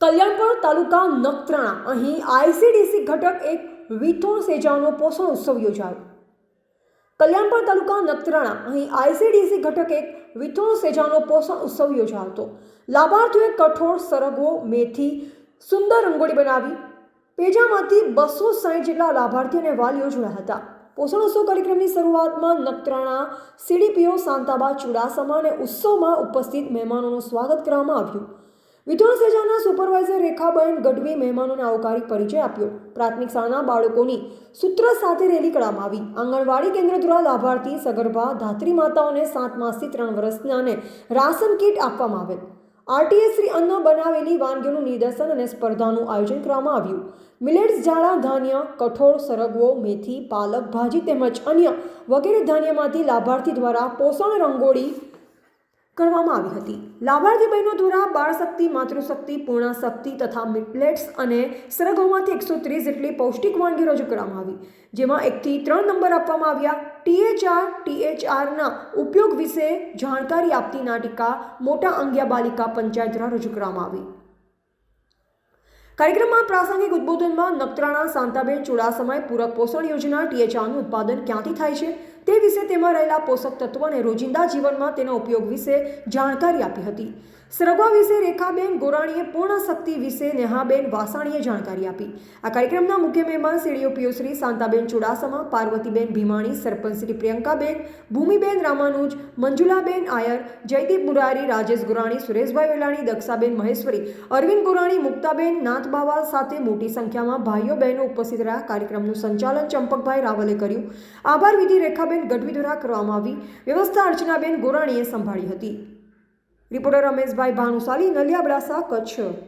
કલ્યાણપુર તાલુકા નખત્રાણા અહીં આઈસીડીસી ઘટક એક વિથોણ સેજાનો પોષણ ઉત્સવ યોજાયો. કલ્યાણપુર તાલુકા નખત્રાણા અહીં આઈસીડીસી ઘટક એક વિથોણ સેજાનો પોષણ ઉત્સવ યોજાયો હતો. લાભાર્થીઓએ કઠોળ, સરગવો, મેથી, સુંદર રંગોળી બનાવી પેજામાંથી 260 જેટલા લાભાર્થીઓ અને વાલીઓ જોડાયા હતા. પોષણ ઉત્સવ કાર્યક્રમની શરૂઆતમાં નખત્રાણા સીડીપીઓ શાંતાબા ચુડાસમા અને ઉત્સવમાં ઉપસ્થિત મહેમાનોનું સ્વાગત કરવામાં આવ્યું. વિથોણ સેજાના સુપરવાઇઝર રેખાબેન ગઢવી મહેમાનોને આવકારી પરિચય આપ્યો. પ્રાથમિક શાળાના બાળકોની સૂત્ર સાથે રેલી કરવામાં આવી. આંગણવાડી કેન્દ્ર દ્વારા લાભાર્થી સગર્ભા ધાત્રી માતાઓને 7 માસથી 3 વર્ષના અને રાશન કીટ આપવામાં આવેલ. આરટીએ શ્રી અન્ન બનાવેલી વાનગીઓનું નિદર્શન અને સ્પર્ધાનું આયોજન કરવામાં આવ્યું. મિલેટ્સ, જાડા ધાન્ય, કઠોળ, સરગવો, મેથી, પાલક ભાજી તેમજ અન્ય વગેરે ધાન્યમાંથી લાભાર્થી દ્વારા પોષણ રંગોળી કરવામાં આવી હતી. લાભાર્થી બહેનો દ્વારા બાળ શક્તિ, માતૃશક્તિ, પૂર્ણા શક્તિ તથા મિલેટ્સ અને સરગવોમાંથી 130 જેટલી પૌષ્ટિક વાનગી રજૂ કરવામાં આવી, જેમાં 1 થી 3 નંબર આપવામાં આવ્યા. THRના ઉપયોગ વિશે જાણકારી આપતી નાટિકા મોટા અંગિયા બાલિકા પંચાયત દ્વારા રજૂ કરવામાં આવી. કાર્યક્રમમાં પ્રાસંગિક ઉદ્બોધનમાં નખત્રાણા શાંતાબેન ચુડાસમાએ પૂરક પોષણ યોજના THRનું ઉત્પાદન ક્યાંથી થાય છે તે વિશે, તેમાં રહેલા પોષક તત્વો અને રોજિંદા જીવનમાં તેના ઉપયોગ વિશે જાણકારી આપી હતી. સરગવા વિશે રેખાબેન ગોરાણીએ, પૂર્ણ શક્તિ વિશે નેહાબેન વાસાણીએ જાણકારી આપી. આ કાર્યક્રમના મુખ્ય મહેમાન સીડીઓપીઓ શ્રી શાંતાબેન ચુડાસમા, પાર્વતીબેન ભીમાણી, સરપંચ શ્રી પ્રિયંકાબેન, ભૂમિબેન રામાનુજ, મંજુલાબેન આયર, જયદીપ મુરારી, રાજેશ ગોરાણી, સુરેશભાઈ વેલાણી, દક્ષાબેન મહેશ્વરી, અરવિંદ ગોરાણી, મુક્તાબેન નાથબાવા સાથે મોટી સંખ્યામાં ભાઈઓ બહેનો ઉપસ્થિત રહ્યા. કાર્યક્રમનું સંચાલન ચંપકભાઈ રાવલે કર્યું. આભાર વિધિ રેખાબેન ગઢવી દ્વારા કરવામાં આવી. વ્યવસ્થા અર્ચનાબેન ગોરાણીએ સંભાળી હતી. રિપોર્ટર રમેશભાઈ ભાનુશાલી, નલિયાબડાસા, કચ્છ.